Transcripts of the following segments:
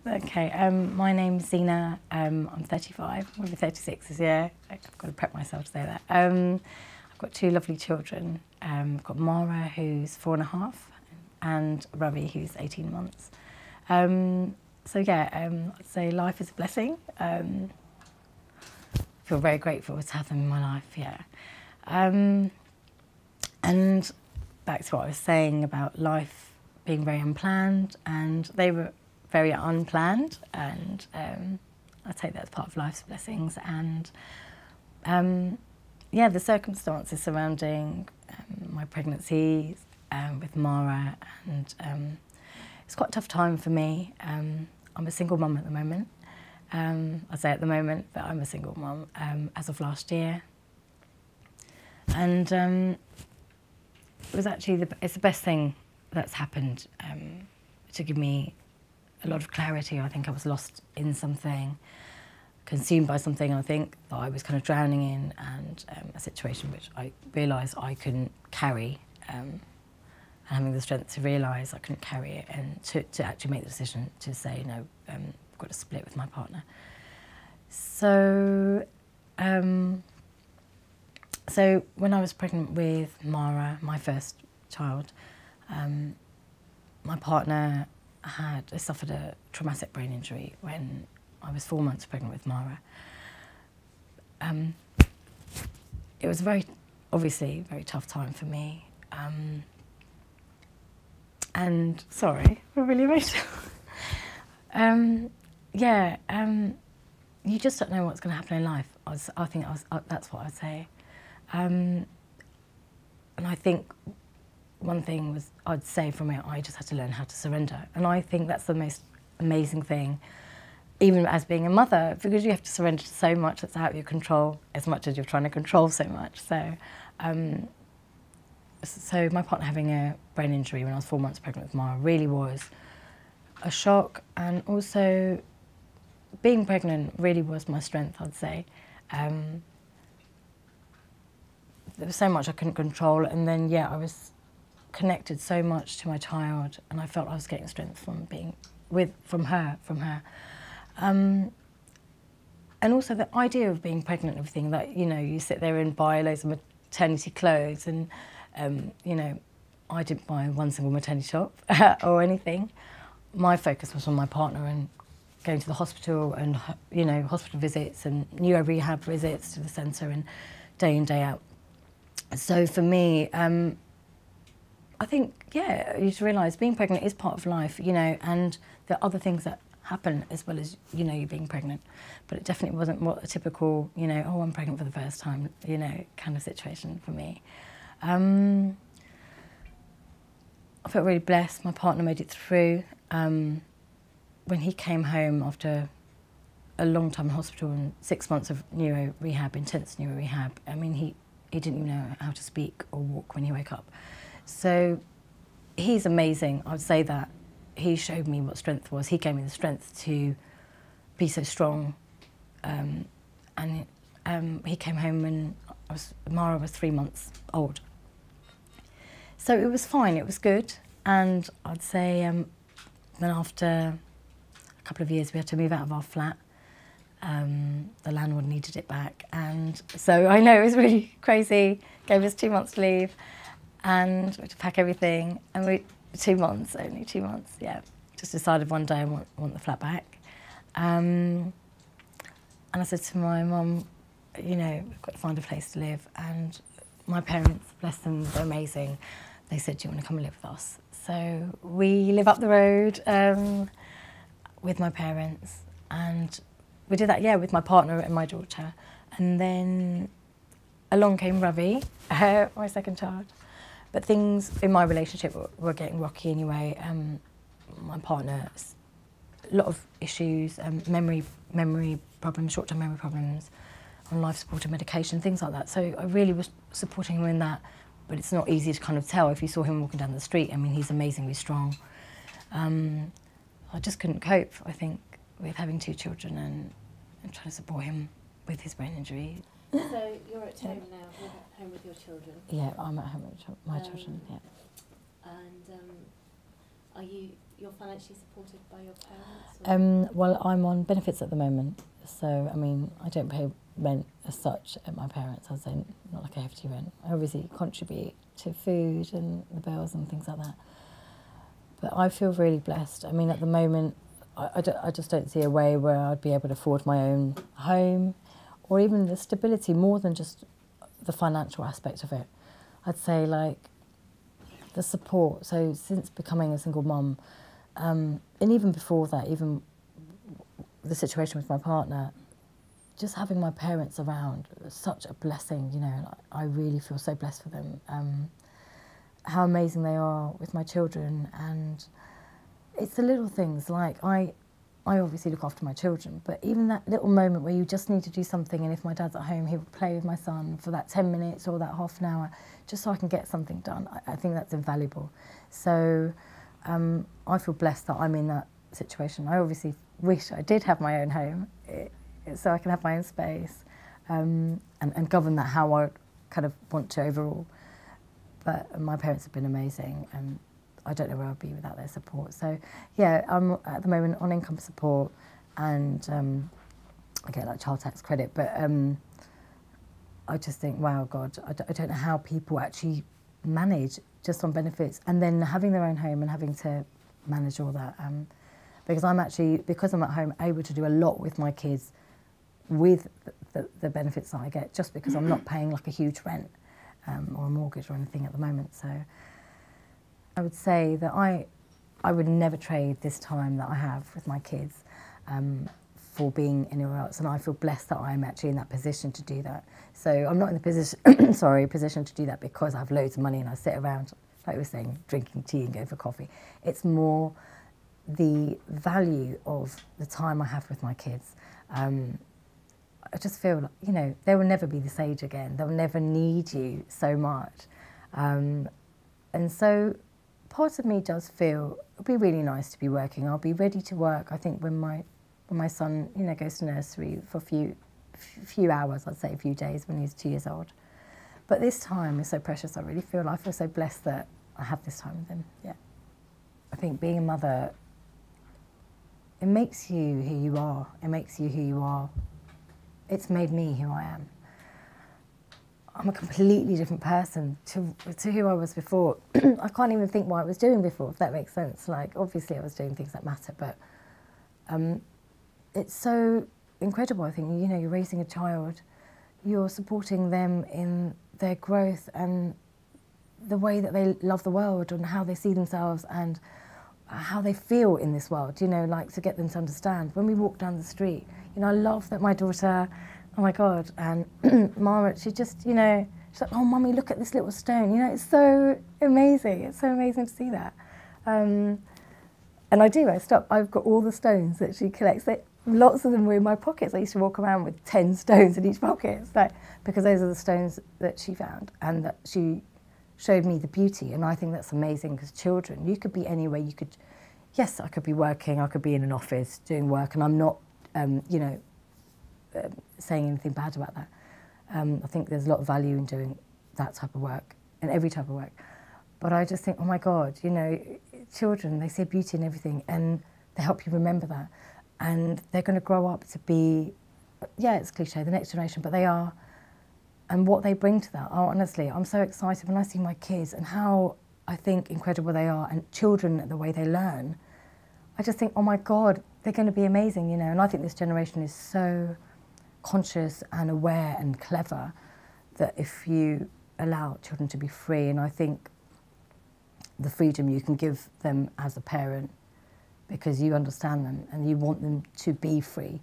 Okay, my name's Zina. I'm 35, I'll be 36 this year. I've got to prep myself to say that. I've got two lovely children. I've got Mara, who's 4.5, and Ravi, who's 18 months. So yeah, I'd say life is a blessing. I feel very grateful to have them in my life, yeah. And back to what I was saying about life being very unplanned, and they were very unplanned, and I take that as part of life's blessings. And yeah, the circumstances surrounding my pregnancy with Mara, and it's quite a tough time for me. I'm a single mum at the moment. I say at the moment, but I'm a single mum as of last year. And it was actually it's the best thing that's happened to give me a lot of clarity. I think I was lost in something, consumed by something, I think, that I was kind of drowning in, and a situation which I realised I couldn't carry, and having the strength to realise I couldn't carry it, and to actually make the decision to say, no, I've got to split with my partner. So, so when I was pregnant with Mara, my first child, my partner had suffered a traumatic brain injury when I was 4 months pregnant with Mara. It was obviously a very tough time for me. And sorry, we're really emotional. Yeah, you just don't know what's going to happen in life. I think that's what I'd say. And I think one thing was, I'd say from it, I just had to learn how to surrender. And I think that's the most amazing thing, even as being a mother, because you have to surrender to so much that's out of your control, as much as you're trying to control so much. So, so my partner having a brain injury when I was 4 months pregnant with Mara really was a shock, and also being pregnant really was my strength, I'd say. There was so much I couldn't control, and then yeah, I was connected so much to my child, and I felt I was getting strength from being from her. And also the idea of being pregnant and everything, that, you know, you sit there and buy loads of maternity clothes, and you know, I didn't buy one single maternity top or anything. My focus was on my partner and going to the hospital, and, you know, hospital visits and neuro rehab visits to the centre, and day in, day out. So for me, I think, yeah, you just realise being pregnant is part of life, you know, and there are other things that happen as well as, you know, you being pregnant. But it definitely wasn't what a typical, you know, oh, I'm pregnant for the first time, you know, kind of situation for me. I felt really blessed. My partner made it through. When he came home after a long time in hospital and 6 months of neuro rehab, intense neuro rehab, I mean, he didn't even know how to speak or walk when he woke up. So he's amazing. I would say that he showed me what strength was. He gave me the strength to be so strong. And he came home when Mara was 3 months old. So it was fine, it was good. And I'd say then after a couple of years we had to move out of our flat. The landlord needed it back, and so I know it was really crazy. Gave us 2 months leave, and we had to pack everything, and 2 months, only 2 months, yeah. Just decided one day I want the flat back. And I said to my mum, you know, we've got to find a place to live. And my parents, bless them, they're amazing. They said, do you want to come and live with us? So we live up the road with my parents, and we did that, yeah, with my partner and my daughter. And then along came Ravi, my second child. But things in my relationship were getting rocky anyway. My partner, a lot of issues, memory problems, short-term memory problems, on life-supported medication, things like that. So I really was supporting him in that, but it's not easy to kind of tell if you saw him walking down the street. I mean, he's amazingly strong. I just couldn't cope, I think, with having 2 children and trying to support him with his brain injury. So you're at home now, you're at home with your children? Yeah, I'm at home with my children, yeah. And are you you're financially supported by your parents? Or? Well, I'm on benefits at the moment, so I mean, I don't pay rent as such at my parents'. I'd say not like a hefty rent. I obviously contribute to food and the bills and things like that. But I feel really blessed. I mean, at the moment, I just don't see a way where I'd be able to afford my own home or even the stability more than just the financial aspect of it. I'd say like the support. So since becoming a single mum, and even before that, even the situation with my partner, just having my parents around was such a blessing, you know. I really feel so blessed for them. How amazing they are with my children, and it's the little things like I obviously look after my children, but even that little moment where you just need to do something, and if my dad's at home, he would play with my son for that 10 minutes or that half an hour, just so I can get something done. I think that's invaluable. So I feel blessed that I'm in that situation. I obviously wish I did have my own home, so I can have my own space and govern that how I kind of want to overall. But my parents have been amazing, and I don't know where I'd be without their support. So yeah, I'm at the moment on income support, and I get like child tax credit, but I just think, wow, God, I don't know how people actually manage just on benefits and then having their own home and having to manage all that. Because I'm at home, able to do a lot with my kids with the benefits that I get, just because I'm not paying like a huge rent or a mortgage or anything at the moment. So I would say that I would never trade this time that I have with my kids for being anywhere else, and I feel blessed that I'm actually in that position to do that. So I'm not in the position to do that because I have loads of money and I sit around, like we were saying, drinking tea and going for coffee. It's more the value of the time I have with my kids. I just feel like, you know, they will never be this age again. They'll never need you so much. And so part of me does feel it'll be really nice to be working. I'll be ready to work, I think, when my son, you know, goes to nursery for a few hours, I'd say a few days, when he's 2 years old. But this time is so precious. I feel so blessed that I have this time with him. Yeah. I think being a mother, it makes you who you are. It makes you who you are. It's made me who I am. I'm a completely different person to who I was before. I can't even think what I was doing before, if that makes sense. Like, obviously I was doing things that matter, but it's so incredible. I think, you know, you're raising a child, you're supporting them in their growth and the way that they love the world and how they see themselves and how they feel in this world, you know, like to get them to understand. When we walk down the street, you know, I love that my daughter, oh my God, and Mara, she just, you know, she's like, oh, Mummy, look at this little stone. You know, it's so amazing. It's so amazing to see that. And I've got all the stones that she collects. Lots of them were in my pockets. I used to walk around with 10 stones in each pocket, because those are the stones that she found and that she showed me the beauty. And I think that's amazing, because children, you could be anywhere. Yes, I could be working, I could be in an office doing work, and I'm not, you know, saying anything bad about that. I think there's a lot of value in doing that type of work and every type of work. But I just think, oh my God, you know, children, they see beauty in everything and they help you remember that. And they're going to grow up to be, yeah, it's cliche, the next generation, but they are. And what they bring to that, oh, honestly, I'm so excited when I see my kids and how I think incredible they are, and children, the way they learn. I just think, oh my God, they're going to be amazing, you know. And I think this generation is so conscious and aware and clever that if you allow children to be free, and I think the freedom you can give them as a parent because you understand them and you want them to be free,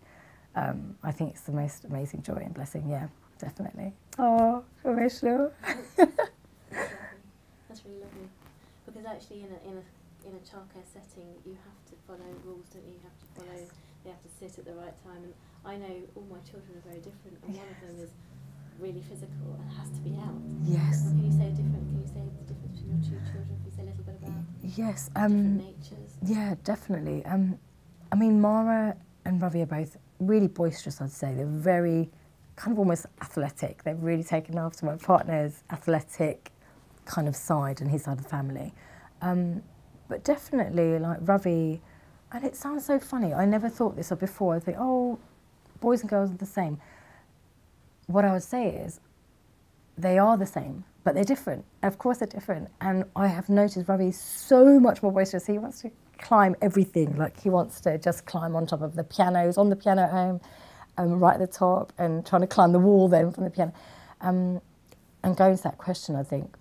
I think it's the most amazing joy and blessing, yeah, definitely. Oh, emotional. That's really lovely. Because actually in a childcare setting, you have to follow rules, don't you? You have to follow, they have to sit at the right time. And I know all my children are very different, and one of them is really physical and has to be out. Yes. Can you say the difference between your two children? Can you say a little bit about yes, different natures? Yeah, definitely. I mean, Mara and Ravi are both really boisterous, I'd say. They're very kind of almost athletic. They've really taken after my partner's athletic kind of side and his side of the family. But definitely, like Ravi, and it sounds so funny. I never thought this before. I think, oh, boys and girls are the same. What I would say is, they are the same, but they're different. Of course they're different. And I have noticed Ravi is so much more boisterous. He wants to climb everything. Like he wants to just climb on top of the pianos, on the piano at home, right at the top, and trying to climb the wall then from the piano. And going to that question, I think,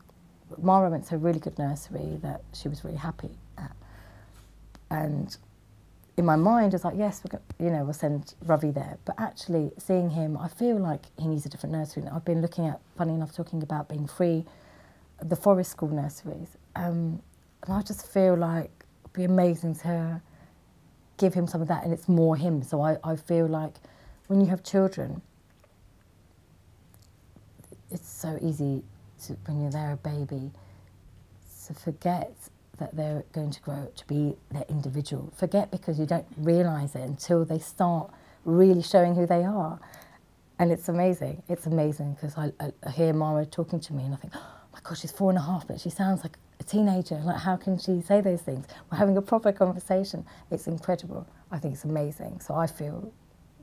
Mara went to a really good nursery that she was really happy at. And in my mind, it's like, yes, we'll send Ravi there. But actually, seeing him, I feel like he needs a different nursery. I've been looking at, funny enough, talking about being free, the forest school nurseries. And I just feel like it'd be amazing to give him some of that, and it's more him. So I feel like when you have children, it's so easy to, when you're there, a baby, to forget that they're going to grow up to be their individual. Forget, because you don't realise it until they start really showing who they are. And it's amazing. It's amazing, because I hear Mara talking to me and I think, oh my God, she's 4.5, but she sounds like a teenager. Like, how can she say those things? We're having a proper conversation. It's incredible. I think it's amazing. So I feel,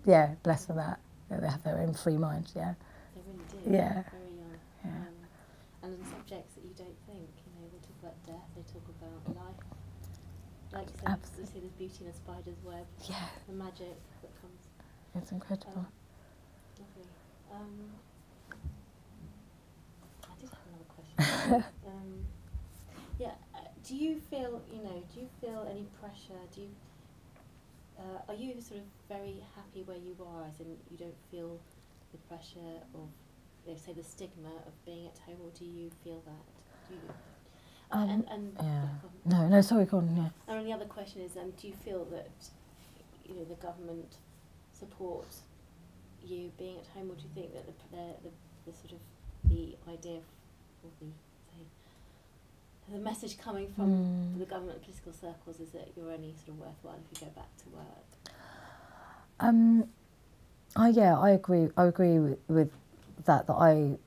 yeah, blessed for that. They have their own free mind, yeah. They really do. Yeah. Very young. Yeah. And on subjects that you don't think, they talk about death, they talk about life. Like you said, Absolutely. you see there's beauty in a spider's web. Yeah. The magic that comes. It's incredible. Lovely. I did have another question. Do you feel, do you feel any pressure? Are you sort of very happy where you are, as in you don't feel the pressure of, say, the stigma of being at home, or do you feel that? Do you, yeah. No, sorry, go on, yeah. And the other question is, do you feel that, the government supports you being at home, or do you think that the sort of the idea of the message coming from the government political circles is that you're only sort of worthwhile if you go back to work? I agree. I agree with that. That I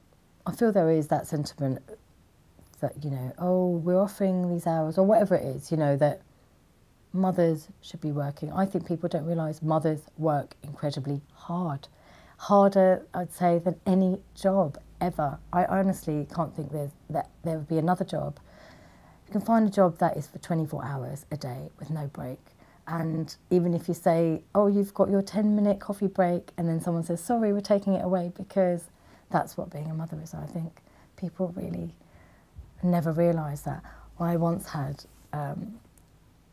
feel there is that sentiment that, oh, we're offering these hours or whatever it is, that mothers should be working. I think people don't realise mothers work incredibly hard. Harder, I'd say, than any job ever. I honestly can't think that there would be another job. You can find a job that is for 24 hours a day with no break. And even if you say, oh, you've got your 10-minute coffee break, and then someone says, sorry, we're taking it away, because that's what being a mother is. I think people really never realise that. I once had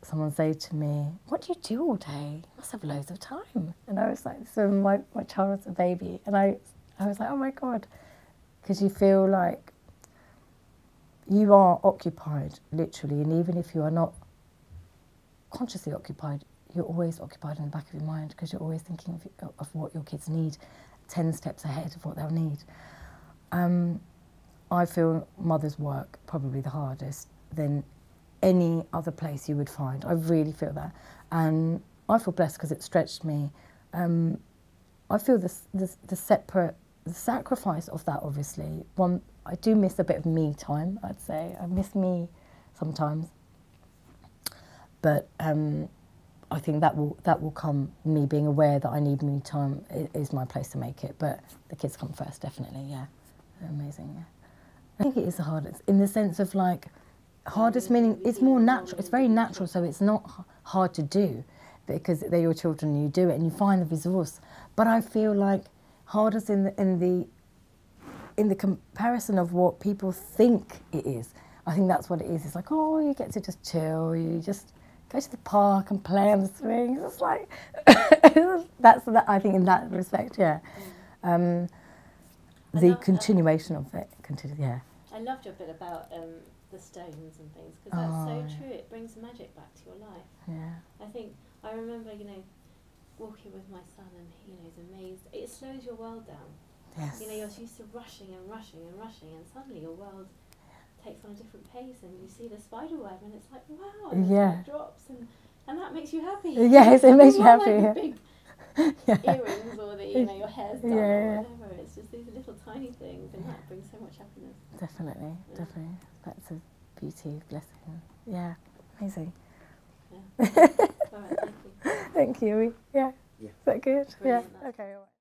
someone say to me, what do you do all day? You must have loads of time. And I was like, so my child was a baby. And I was like, oh my God. Because you feel like you are occupied, literally. And even if you are not consciously occupied, you're always occupied in the back of your mind, because you're always thinking of what your kids need, 10 steps ahead of what they'll need. I feel mothers work probably the hardest than any other place you would find. I really feel that. And I feel blessed because it stretched me. I feel the sacrifice of that, obviously. I do miss a bit of me time, I'd say. I miss me sometimes. But I think that will come, me being aware that I need me time is my place to make it. But the kids come first, definitely, yeah. They're amazing, yeah. I think it is the hardest, in the sense of like, hardest meaning it's more natural, it's very natural, so it's not hard to do, because they're your children and you do it and you find the resource. But I feel like hardest in the comparison of what people think it is. I think that's what it is. It's like, oh, you get to just chill, you just go to the park and play on the swings. It's like, that's that, I think in that respect, yeah. The continuation of it, yeah. I loved your bit about the stones and things, because that's so true. It brings magic back to your life. Yeah. I remember, walking with my son, and he's amazed. It slows your world down. Yes. You're used to rushing and rushing and rushing, and suddenly your world takes on a different pace, and you see the spider web, and it's like, wow, and yeah. it drops, and that makes you happy. Yes, it makes you happy. Like yeah. big earrings, or your hair's done, or whatever. It's just these little tiny things, and that brings so much happiness. Definitely, definitely. That's a beauty, blessing. Yeah. Amazing. Yeah. All right, thank you. Thank you. Yeah. Yeah. Is that good? Brilliant, Yeah. that. Okay. All right.